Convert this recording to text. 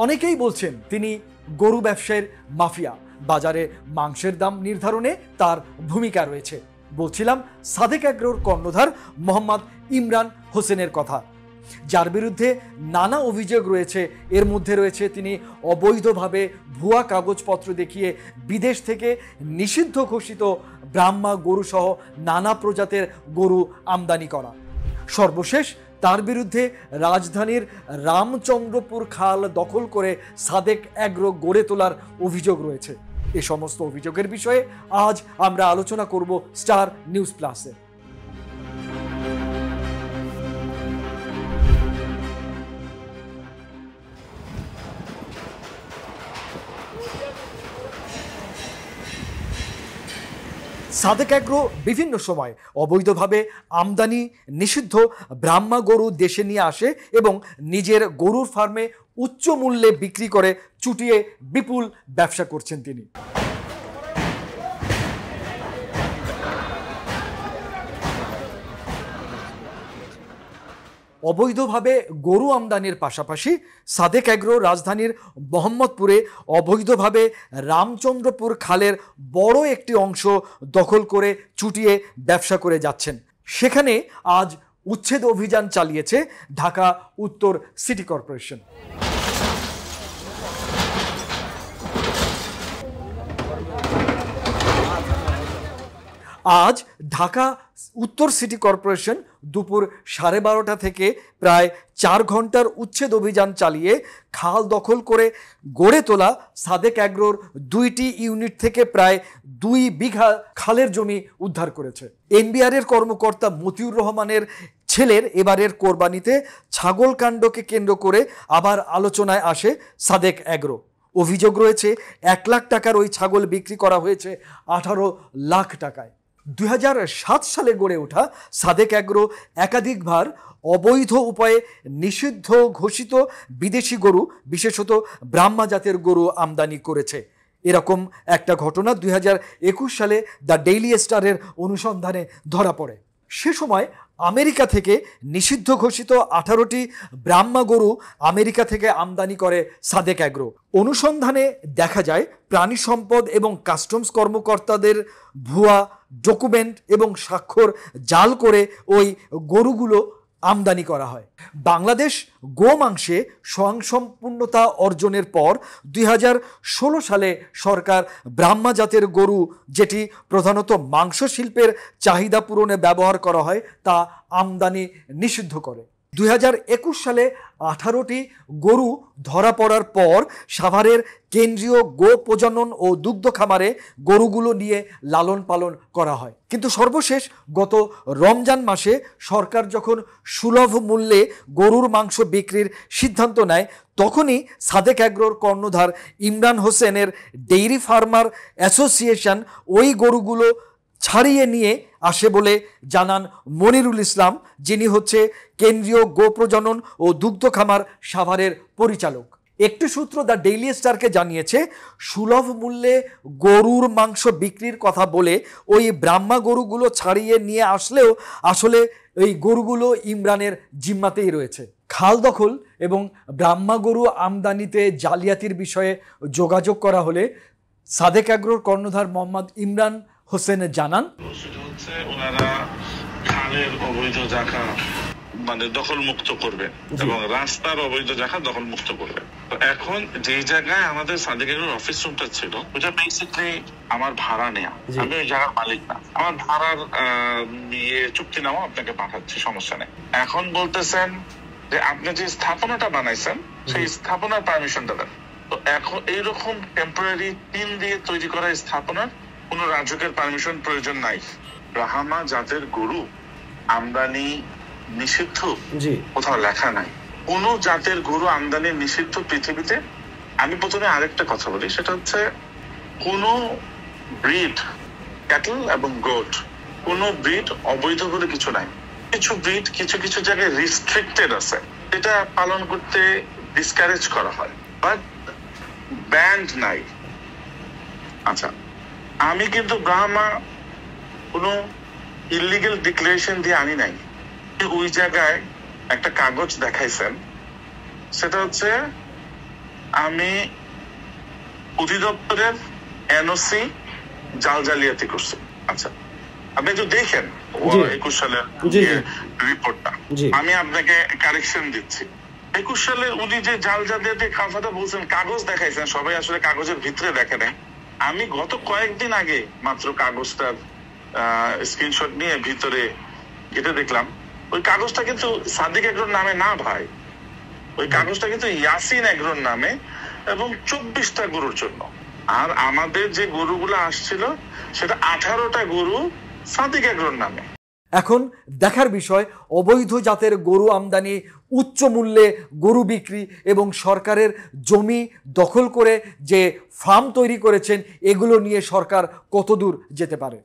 অনেকেই বলছেন তিনি গরু ব্যবসায়ের মাফিয়া। বাজারে মাংসের দাম নির্ধারণে তার ভূমিকা রয়েছে। বলছিলাম সাদেক এগ্রোর কর্ণধার মোহাম্মদ ইমরান হোসেনের কথা, যার বিরুদ্ধে নানা অভিযোগ রয়েছে। এর মধ্যে রয়েছে তিনি অবৈধভাবে ভুয়া কাগজপত্র দেখিয়ে বিদেশ থেকে নিষিদ্ধ ঘোষিত ব্রাহ্মা গরু সহ নানা প্রজাতির গরু আমদানি করা। সর্বশেষ তার বিরুদ্ধে রাজধানীর রামচন্দ্রপুর খাল দখল করে সাদেক এগ্রো গড়ে তোলার অভিযোগ রয়েছে। এ সমস্ত অভিযোগের বিষয়ে আজ আমরা আলোচনা করব স্টার নিউজ প্লাসে। সাদেক এগ্রো বিভিন্ন সময় অবৈধভাবে আমদানি নিষিদ্ধ ব্রাহ্মা গরু দেশে নিয়ে আসে এবং নিজের গরুর ফার্মে উচ্চ মূল্যে বিক্রি করে চুটিয়ে বিপুল ব্যবসা করছেন তিনি। অবৈধভাবে গরু আমদানির পাশাপাশি সাদেক এগ্রো রাজধানীর মোহাম্মদপুরে অবৈধভাবে রামচন্দ্রপুর খালের বড় একটি অংশ দখল করে চুটিয়ে ব্যবসা করে যাচ্ছেন। সেখানে আজ উচ্ছেদ অভিযান চালিয়েছে ঢাকা উত্তর সিটি কর্পোরেশন। আজ ঢাকা উত্তর সিটি কর্পোরেশন দুপুর 12:30 থেকে প্রায় 4 ঘন্টার উচ্ছেদ অভিযান চালিয়ে খাল দখল করে গড়ে তোলা সাদেক এগ্রোর 2টি ইউনিট থেকে প্রায় 2 বিঘা খালের জমি উদ্ধার করেছে। এনবিআরের কর্মকর্তা মতিউর রহমানের ছেলের এবারের কোরবানিতে ছাগল কাণ্ডকে কেন্দ্র করে আবার আলোচনায় আসে সাদেক এগ্রো। অভিযোগ রয়েছে 1 লাখ টাকার ওই ছাগল বিক্রি করা হয়েছে 18 লাখ টাকায়। 2007 সালে গড়ে ওঠা সাদেক এগ্রো একাধিকবার অবৈধ উপায়ে নিষিদ্ধ ঘোষিত বিদেশি গরু, বিশেষত ব্রাহ্মা জাতের গরু আমদানি করেছে। এরকম একটা ঘটনা 2021 সালে দ্য ডেইলি স্টারের অনুসন্ধানে ধরা পড়ে। সে সময় আমেরিকা থেকে নিষিদ্ধ ঘোষিত 18টি ব্রাহ্মা গরু আমেরিকা থেকে আমদানি করে সাদেক এগ্রো। অনুসন্ধানে দেখা যায় প্রাণী সম্পদ এবং কাস্টমস কর্মকর্তাদের ভুয়া ডকুমেন্ট এবং স্বাক্ষর জাল করে ওই গরুগুলো আমদানি করা হয়। বাংলাদেশ গোমাংসে স্বয়ংসম্পূর্ণতা অর্জনের পর 2016 সালে সরকার ব্রাহ্মা জাতের গরু, যেটি প্রধানত মাংস শিল্পের চাহিদা পূরণে ব্যবহার করা হয়, তা আমদানি নিষিদ্ধ করে। 2021 সালে 18টি গরু ধরা পড়ার পর সাভারের কেন্দ্রীয় গো প্রজনন ও দুগ্ধ খামারে গরুগুলো নিয়ে লালন পালন করা হয়। কিন্তু সর্বশেষ গত রমজান মাসে সরকার যখন সুলভ মূল্যে গরুর মাংস বিক্রির সিদ্ধান্ত নেয়, তখনই সাদেক এগ্রোর কর্ণধার ইমরান হোসেনের ডেইরি ফার্মার অ্যাসোসিয়েশন ওই গরুগুলো ছাড়িয়ে নিয়ে আসে বলে জানান মনিরুল ইসলাম, যিনি হচ্ছে কেন্দ্রীয় গো প্রজনন ও দুগ্ধ খামার সাভারের পরিচালক। একটি সূত্র দ্য ডেইলি স্টারকে জানিয়েছে, সুলভ মূল্যে গরুর মাংস বিক্রির কথা বলে ওই ব্রাহ্মা গরুগুলো ছাড়িয়ে নিয়ে আসলেও আসলে এই গরুগুলো ইমরানের জিম্মাতেই রয়েছে। খাল দখল এবং ব্রাহ্মা গরু আমদানিতে জালিয়াতির বিষয়ে যোগাযোগ করা হলে সাদেক এগ্রোর কর্ণধার মোহাম্মদ ইমরান হোসেন জানান, ওনারা খালের অবৈধ জায়গা মানে দখল মুক্ত করবে এবং রাস্তার অবৈধ জায়গা দখল মুক্ত করবে। তো এখন যে জায়গায় আমাদের সাদেক এগ্রোর অফিস রুমটা ছিল, ওটা বেসিক্যালি আমার ভাড়া নেয়া, আমি ওই জায়গার মালিক না। আমার ভাড়ার নিয়ে চুক্তিনামা আপনাকে পাঠাচ্ছি, সমস্যা নেই। এখন বলতেছেন যে আপনি যে স্থাপনাটা বানাইছেন সেই স্থাপনার পারমিশনটা দেন। তো এখন এইরকম টেম্পোরারি টিন দিয়ে তৈরি করা স্থাপনার কোন রাজুকের পারমিশন প্রয়োজন নাই। ব্রাহ্মা জাতের গরু আমদানি নিষিদ্ধ কোথাও লেখা নাই। কোন জাতের গরু আমদানি নিষিদ্ধ পৃথিবীতে। আমি প্রথমে আরেকটা কথা বলি, সেটা হচ্ছে কোন ব্রিড ক্যাটল এবং গোট, কোন ব্রিড অবৈধ বলে কিছু নাই। কিছু ব্রিড কিছু কিছু জায়গায় রিস্ট্রিক্টেড আছে, এটা পালন করতে ডিসকারেজ করা হয়, বাট ব্যান্ড নাই। আচ্ছা, আমি কিন্তু ব্রাহ্মা কোনো ইলিগাল ডিক্লারেশন দিয়ে আনি নাই। ওই জায়গায় একটা কাগজ দেখাইছেন, সেটা হচ্ছে আমি অধিদপ্তরের এনওসি জাল জালিয়াতি করছে। আচ্ছা, আপনি একটু দেখেন 21 সালের রিপোর্টটা, আমি আপনাকে কারেকশন দিচ্ছি। 21 সালে উনি যে জাল জালিয়াতি কথা বলছেন, কাগজ দেখাইছেন, সবাই আসলে কাগজের ভিতরে দেখে নাই। আমি গত কয়েকদিন আগে মাত্র কাগজটার স্ক্রিনশট নিয়ে ভিতরে ঘেটে দেখলাম, ওই কাগজটা কিন্তু সাদিক এগ্রোর নামে না ভাই, ওই কাগজটা কিন্তু ইয়াসিন এগ্রোর নামে এবং 24টা গরুর জন্য। আর আমাদের যে গরুগুলো আসছিল সেটা 18টা গরু সাদিক এগ্রোর নামে। এখন দেখার বিষয়, অবৈধ জাতের গরু আমদানি, উচ্চ মূল্যে গরু বিক্রি এবং সরকারের জমি দখল করে যে ফার্ম তৈরি করেছেন, এগুলো নিয়ে সরকার কতদূর যেতে পারে।